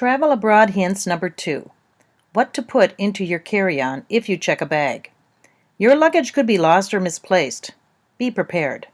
Travel Abroad Hints Number 2. What to put into your carry-on if you check a bag. Your luggage could be lost or misplaced. Be prepared.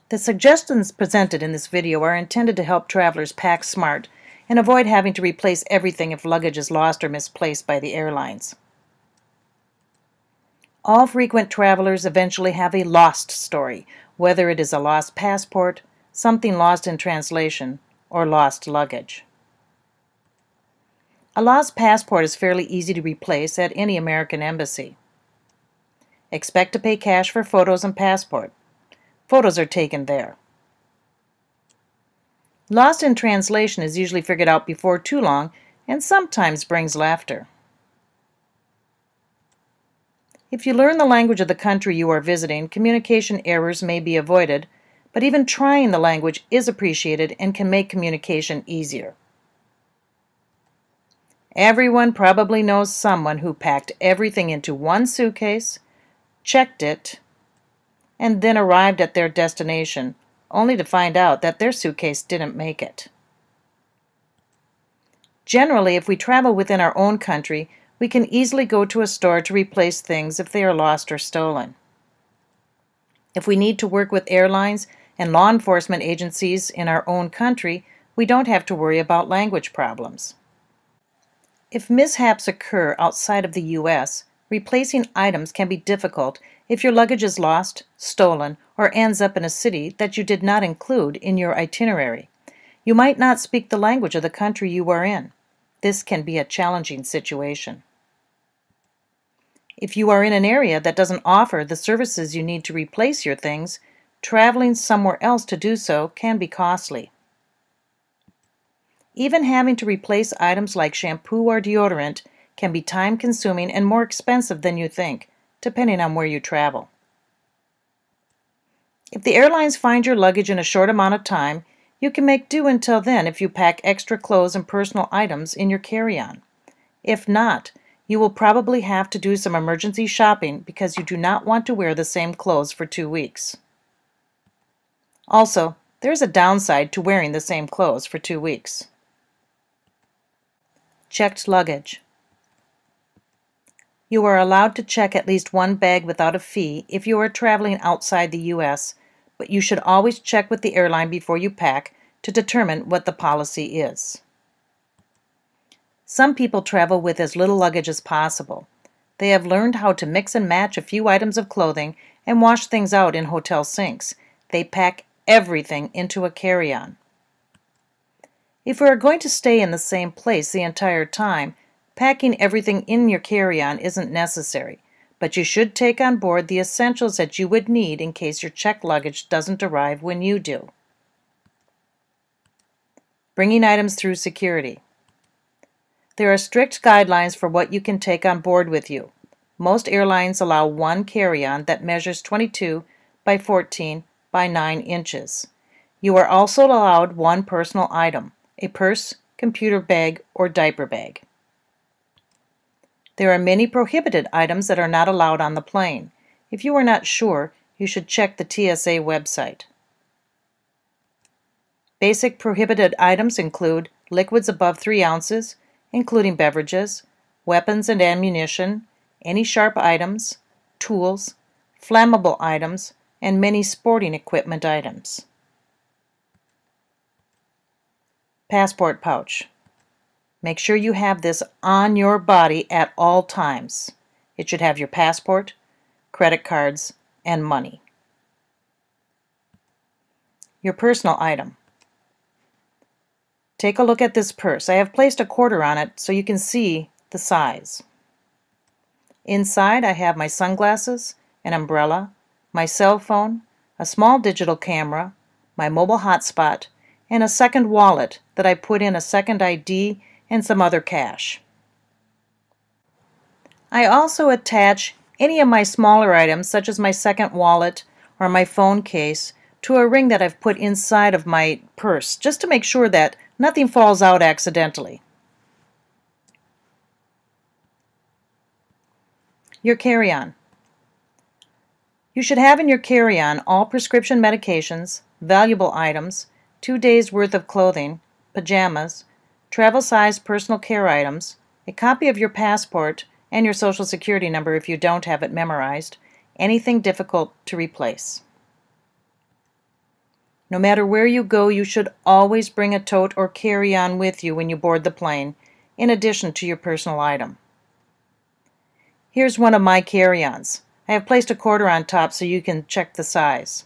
The suggestions presented in this video are intended to help travelers pack smart and avoid having to replace everything if luggage is lost or misplaced by the airlines. All frequent travelers eventually have a lost story, whether it is a lost passport, something lost in translation, or lost luggage. A lost passport is fairly easy to replace at any American embassy. Expect to pay cash for photos and passport. Photos are taken there. Lost in translation is usually figured out before too long and sometimes brings laughter. If you learn the language of the country you are visiting, communication errors may be avoided, but even trying the language is appreciated and can make communication easier. Everyone probably knows someone who packed everything into one suitcase, checked it, and then arrived at their destination, only to find out that their suitcase didn't make it. Generally, if we travel within our own country, we can easily go to a store to replace things if they are lost or stolen. If we need to work with airlines and law enforcement agencies in our own country, we don't have to worry about language problems. If mishaps occur outside of the U.S., replacing items can be difficult if your luggage is lost, stolen, or ends up in a city that you did not include in your itinerary. You might not speak the language of the country you are in. This can be a challenging situation. If you are in an area that doesn't offer the services you need to replace your things, traveling somewhere else to do so can be costly. Even having to replace items like shampoo or deodorant can be time-consuming and more expensive than you think, depending on where you travel. If the airlines find your luggage in a short amount of time, you can make do until then if you pack extra clothes and personal items in your carry-on. If not, you will probably have to do some emergency shopping because you do not want to wear the same clothes for 2 weeks. Also, there's a downside to wearing the same clothes for 2 weeks. Checked luggage. You are allowed to check at least one bag without a fee if you are traveling outside the U.S., but you should always check with the airline before you pack to determine what the policy is. Some people travel with as little luggage as possible. They have learned how to mix and match a few items of clothing and wash things out in hotel sinks. They pack everything into a carry-on. If you are going to stay in the same place the entire time, packing everything in your carry-on isn't necessary, but you should take on board the essentials that you would need in case your checked luggage doesn't arrive when you do. Bringing items through security. There are strict guidelines for what you can take on board with you. Most airlines allow one carry-on that measures 22 by 14 by 9 inches. You are also allowed one personal item, a purse, computer bag, or diaper bag. There are many prohibited items that are not allowed on the plane. If you are not sure, you should check the TSA website. Basic prohibited items include liquids above 3 ounces, including beverages, weapons and ammunition, any sharp items, tools, flammable items, and many sporting equipment items. Passport pouch. Make sure you have this on your body at all times. It should have your passport, credit cards, and money. Your personal item. Take a look at this purse. I have placed a quarter on it so you can see the size. Inside I have my sunglasses, an umbrella, my cell phone, a small digital camera, my mobile hotspot, and a second wallet that I put in a second ID and some other cash. I also attach any of my smaller items, such as my second wallet or my phone case, to a ring that I've put inside of my purse, just to make sure that Nothing falls out accidentally. Your carry-on. You should have in your carry-on all prescription medications, valuable items, 2 days' worth of clothing, pajamas, travel-sized personal care items, a copy of your passport, and your Social Security number if you don't have it memorized, anything difficult to replace. No matter where you go, you should always bring a tote or carry-on with you when you board the plane, in addition to your personal item. Here's one of my carry-ons. I have placed a quarter on top so you can check the size.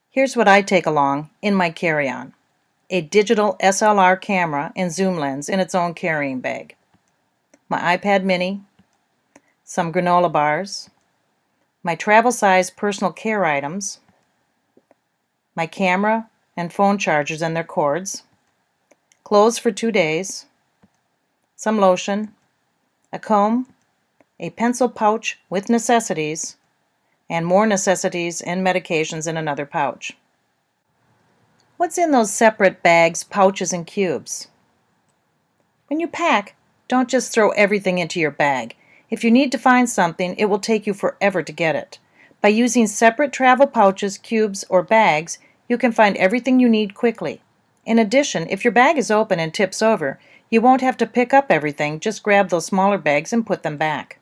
Here's what I take along in my carry-on. A digital SLR camera and zoom lens in its own carrying bag. My iPad mini, some granola bars, my travel-size personal care items, my camera and phone chargers and their cords, clothes for 2 days, some lotion, a comb, a pencil pouch with necessities, and more necessities and medications in another pouch. What's in those separate bags, pouches, and cubes? When you pack, don't just throw everything into your bag. If you need to find something, it will take you forever to get it. By using separate travel pouches, cubes, or bags, you can find everything you need quickly. In addition, if your bag is open and tips over, you won't have to pick up everything, just grab those smaller bags and put them back.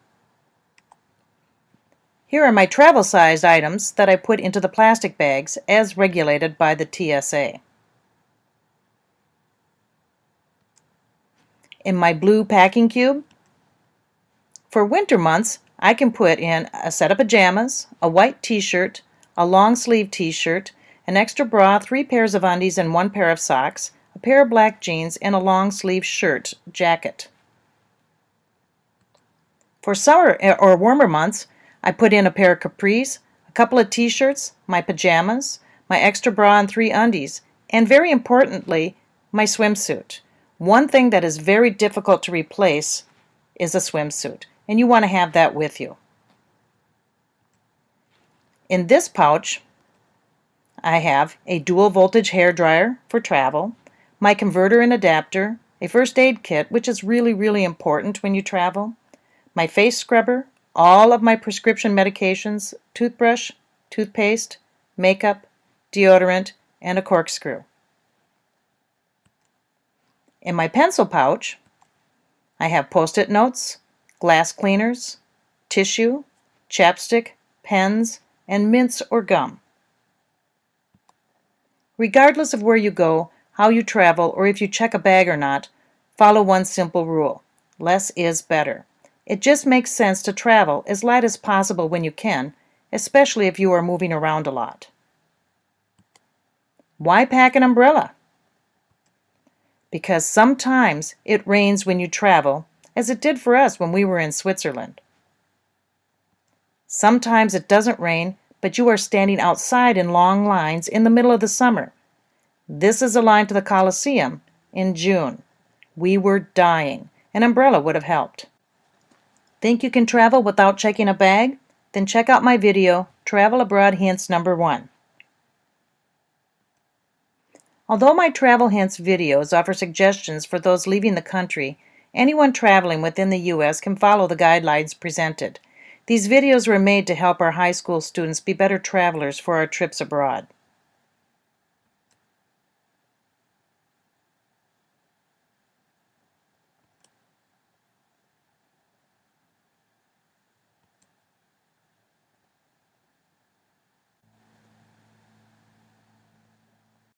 Here are my travel-sized items that I put into the plastic bags as regulated by the TSA. In my blue packing cube, for winter months, I can put in a set of pajamas, a white t-shirt, a long-sleeve t-shirt, an extra bra, 3 pairs of undies and 1 pair of socks, a pair of black jeans, and a long-sleeve shirt jacket. For summer or warmer months, I put in a pair of capris, a couple of t-shirts, my pajamas, my extra bra and 3 undies, and very importantly, my swimsuit. One thing that is very difficult to replace is a swimsuit, and you want to have that with you. In this pouch, I have a dual voltage hair dryer for travel, my converter and adapter, a first aid kit, which is really important when you travel, my face scrubber, all of my prescription medications, toothbrush, toothpaste, makeup, deodorant, and a corkscrew. In my pencil pouch, I have Post-it notes, glass cleaners, tissue, chapstick, pens, and mints or gum. Regardless of where you go, how you travel, or if you check a bag or not, follow one simple rule. Less is better. It just makes sense to travel as light as possible when you can, especially if you are moving around a lot. Why pack an umbrella? Because sometimes it rains when you travel, as it did for us when we were in Switzerland. Sometimes it doesn't rain, but you are standing outside in long lines in the middle of the summer. This is a line to the Colosseum in June. We were dying. An umbrella would have helped. Think you can travel without checking a bag? Then check out my video, Travel Abroad Hints Number 1. Although my Travel Hints videos offer suggestions for those leaving the country, anyone traveling within the U.S. can follow the guidelines presented. These videos were made to help our high school students be better travelers for our trips abroad.